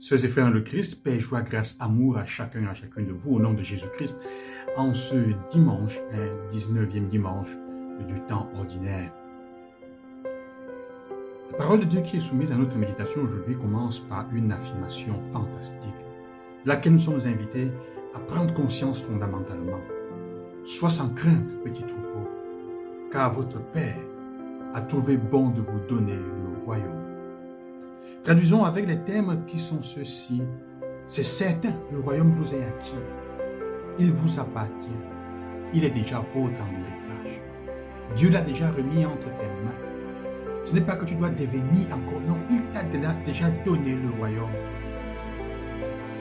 Sœurs et frères dans le Christ, paix, joie, grâce, amour à chacun et à chacune de vous au nom de Jésus-Christ en ce dimanche, 19e dimanche du temps ordinaire. La parole de Dieu qui est soumise à notre méditation aujourd'hui commence par une affirmation fantastique, de laquelle nous sommes invités à prendre conscience fondamentalement. Sois sans crainte, petit troupeau, car votre Père a trouvé bon de vous donner le royaume. Traduisons avec les termes qui sont ceux-ci. C'est certain, le royaume vous est acquis. Il vous appartient. Il est déjà vôtre en héritage. Dieu l'a déjà remis entre tes mains. Ce n'est pas que tu dois devenir encore, non, il t'a déjà donné le royaume.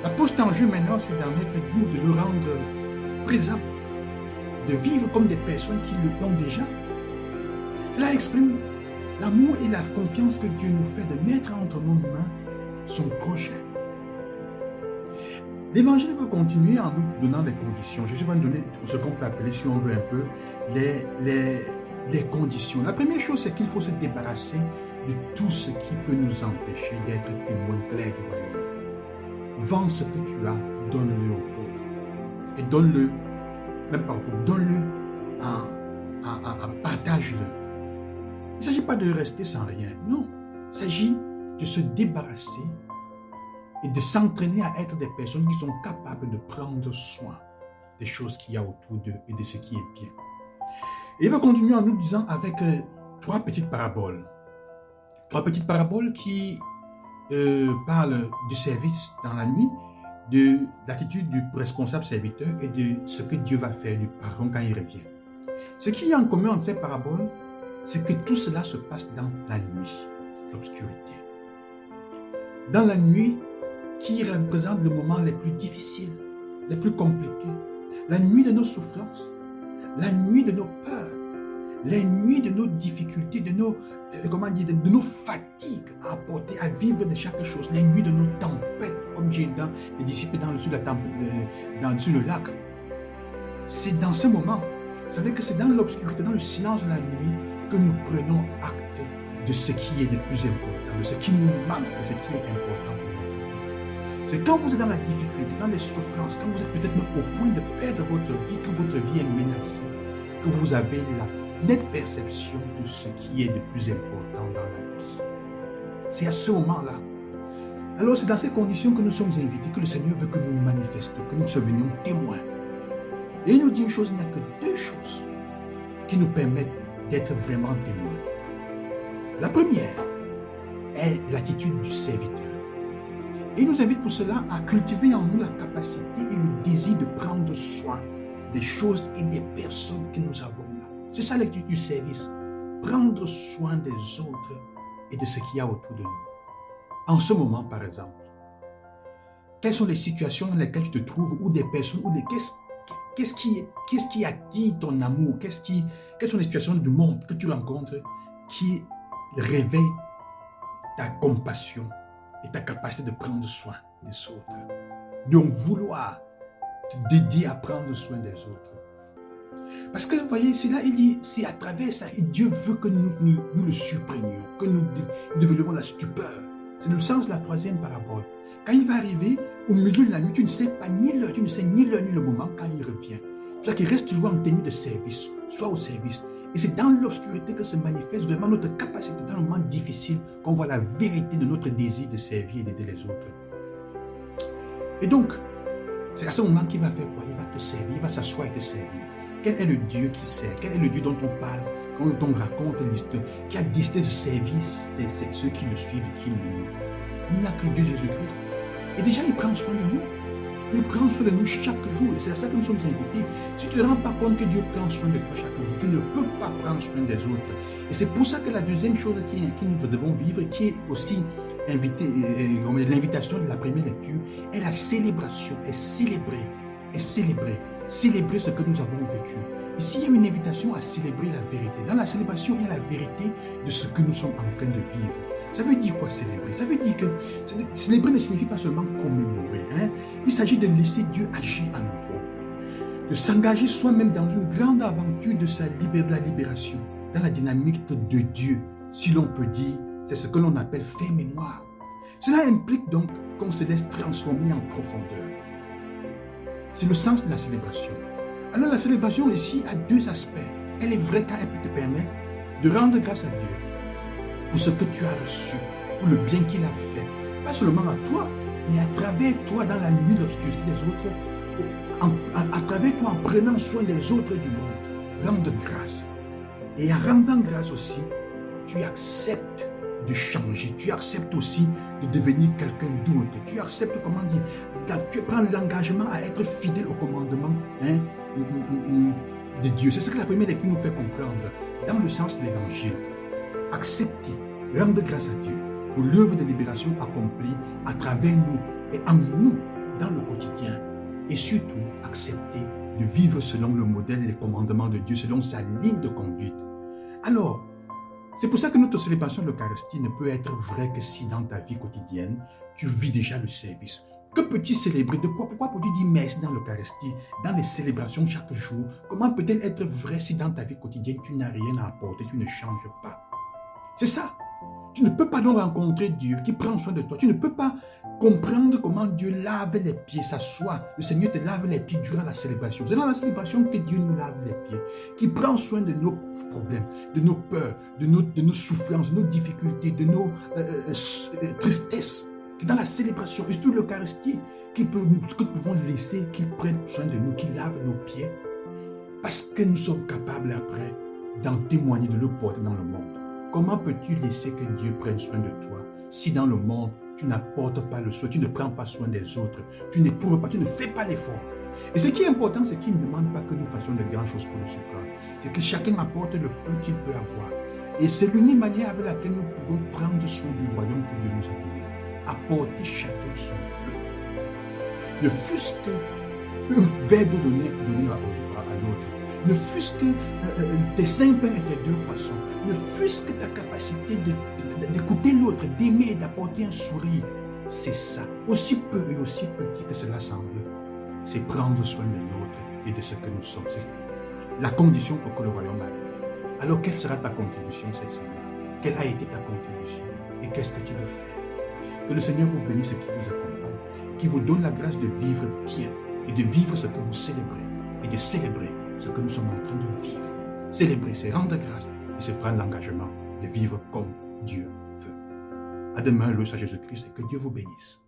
La poste en jeu maintenant, c'est d'en être digne, de le rendre présent, de vivre comme des personnes qui le donnent déjà. Cela exprime l'amour et la confiance que Dieu nous fait de mettre entre nos mains son projet. L'évangile va continuer en nous donnant des conditions. Jésus va nous donner ce qu'on peut appeler, si on veut un peu, les conditions. La première chose, c'est qu'il faut se débarrasser de tout ce qui peut nous empêcher d'être témoins clairs du royaume. Vends ce que tu as, donne-le aux pauvres. Et donne-le, même pas aux pauvres, donne-le partage-le. Il ne s'agit pas de rester sans rien, non. Il s'agit de se débarrasser et de s'entraîner à être des personnes qui sont capables de prendre soin des choses qu'il y a autour d'eux et de ce qui est bien. Et il va continuer en nous disant avec trois petites paraboles. Trois petites paraboles qui parlent du service dans la nuit, de l'attitude du responsable serviteur et de ce que Dieu va faire du patron quand il revient. Ce qu'il y a en commun entre ces paraboles, c'est que tout cela se passe dans la nuit, l'obscurité. Dans la nuit qui représente le moment les plus difficiles, les plus compliqués, la nuit de nos souffrances, la nuit de nos peurs, la nuit de nos difficultés, de nos fatigues à apporter, à vivre de chaque chose, les nuits de nos tempêtes, comme j'ai dans les disciples sur le lac. C'est dans ce moment, vous savez que c'est dans l'obscurité, dans le silence de la nuit, que nous prenons acte de ce qui est le plus important, de ce qui nous manque, de ce qui est important pour notre vie. C'est quand vous êtes dans la difficulté, dans les souffrances, quand vous êtes peut-être même au point de perdre votre vie, quand votre vie est menacée, que vous avez la nette perception de ce qui est le plus important dans la vie. C'est à ce moment-là. Alors c'est dans ces conditions que nous sommes invités, que le Seigneur veut que nous manifestions, que nous devenions témoins. Et il nous dit une chose, il n'y a que deux choses qui nous permettent d'être vraiment témoins. La première est l'attitude du serviteur. Et il nous invite pour cela à cultiver en nous la capacité et le désir de prendre soin des choses et des personnes que nous avons là. C'est ça l'attitude du service. Prendre soin des autres et de ce qu'il y a autour de nous. En ce moment, par exemple, quelles sont les situations dans lesquelles tu te trouves ou des personnes ou des qu'est-ce qui attire ton amour? Quelles sont les situations du monde que tu rencontres qui réveillent ta compassion et ta capacité de prendre soin des autres? Donc vouloir te dédier à prendre soin des autres. Parce que vous voyez, c'est là, il dit, c'est à travers ça, et Dieu veut que nous le surprenions, que nous développions la stupeur. C'est le sens de la troisième parabole. Quand il va arriver, au milieu de la nuit, tu ne sais pas ni l'heure, tu ne sais ni l'heure ni le moment quand il revient. C'est pour ça qu'il reste toujours en tenue de service, soit au service. Et c'est dans l'obscurité que se manifeste vraiment notre capacité, dans un moment difficile, qu'on voit la vérité de notre désir de servir et d'aider les autres. Et donc, c'est à ce moment qu'il va faire quoi? Il va te servir, il va s'asseoir et te servir. Quel est le Dieu qui sert? Quel est le Dieu dont on parle, dont on raconte l'histoire, qui a décidé de servir ceux qui le suivent et qui l'aiment? Il n'y a que Dieu Jésus-Christ. Et déjà, il prend soin de nous. Il prend soin de nous chaque jour. Et c'est à ça que nous sommes invités. Si tu ne te rends pas compte que Dieu prend soin de toi chaque jour, tu ne peux pas prendre soin des autres. Et c'est pour ça que la deuxième chose que nous devons vivre, qui est aussi l'invitation de la première lecture, est la célébration. Et célébrer. Célébrer ce que nous avons vécu. Ici, il y a une invitation à célébrer la vérité. Dans la célébration, il y a la vérité de ce que nous sommes en train de vivre. Ça veut dire quoi célébrer? Ça veut dire que célébrer ne signifie pas seulement commémorer. Il s'agit de laisser Dieu agir à nouveau. De s'engager soi-même dans une grande aventure de la libération. Dans la dynamique de Dieu. Si l'on peut dire, c'est ce que l'on appelle faire mémoire. Cela implique donc qu'on se laisse transformer en profondeur. C'est le sens de la célébration. Alors la célébration ici a deux aspects. Elle est vraie quand elle peut te permettre de rendre grâce à Dieu pour ce que tu as reçu, pour le bien qu'il a fait. Pas seulement à toi, mais à travers toi dans la nuit d'obscurité des autres, à travers toi en prenant soin des autres du monde. Rendre grâce. Et en rendant grâce aussi, tu acceptes de changer. Tu acceptes aussi de devenir quelqu'un d'autre. Tu acceptes, comment dire, tu prends l'engagement à être fidèle au commandement de Dieu. C'est ce que la première lecture nous fait comprendre dans le sens de l'évangile. Accepter, rendre grâce à Dieu pour l'œuvre de libération accomplie à travers nous et en nous dans le quotidien. Et surtout, accepter de vivre selon le modèle, les commandements de Dieu, selon sa ligne de conduite. Alors, c'est pour ça que notre célébration de l'Eucharistie ne peut être vraie que si dans ta vie quotidienne, tu vis déjà le service. Que peux-tu célébrer? De quoi? Pourquoi peux-tu dire merci dans l'Eucharistie, dans les célébrations chaque jour? Comment peut-elle être vraie si dans ta vie quotidienne, tu n'as rien à apporter, tu ne changes pas? C'est ça. Tu ne peux pas donc rencontrer Dieu qui prend soin de toi. Tu ne peux pas comprendre comment Dieu lave les pieds, s'assoit. Le Seigneur te lave les pieds durant la célébration. C'est dans la célébration que Dieu nous lave les pieds, qui prend soin de nos problèmes, de nos peurs, de nos souffrances, de nos difficultés, de nos tristesses. Dans la célébration, et surtout l'Eucharistie, que nous pouvons laisser, qu'il prenne soin de nous, qu'il lave nos pieds, parce que nous sommes capables après d'en témoigner, de le porter dans le monde. Comment peux-tu laisser que Dieu prenne soin de toi si dans le monde, tu n'apportes pas le soin, tu ne prends pas soin des autres, tu n'éprouves pas, tu ne fais pas l'effort? Et ce qui est important, c'est qu'il ne demande pas que nous fassions de grandes choses pour le surprendre. C'est que chacun apporte le peu qu'il peut avoir. Et c'est l'unique manière avec laquelle nous pouvons prendre soin du royaume que Dieu nous a donné. Apporter chacun son peu. Ne fût-ce qu'un verre d'eau donné à l'autre. Ne fût-ce que tes 5 pains et tes 2 poissons. Ne fût-ce que ta capacité d'écouter l'autre, d'aimer et d'apporter un sourire. C'est ça. Aussi peu et aussi petit que cela semble. C'est prendre soin de l'autre et de ce que nous sommes. C'est la condition pour que le royaume arrive. Alors quelle sera ta contribution cette semaine? Quelle a été ta contribution? Et qu'est-ce que tu veux faire? Que le Seigneur vous bénisse et qu'il vous accompagne. Qu'il vous donne la grâce de vivre bien et de vivre ce que vous célébrez. Et de célébrer ce que nous sommes en train de vivre. Célébrer, c'est rendre grâce et c'est prendre l'engagement de vivre comme Dieu veut. À demain, le Saint Jésus-Christ, et que Dieu vous bénisse.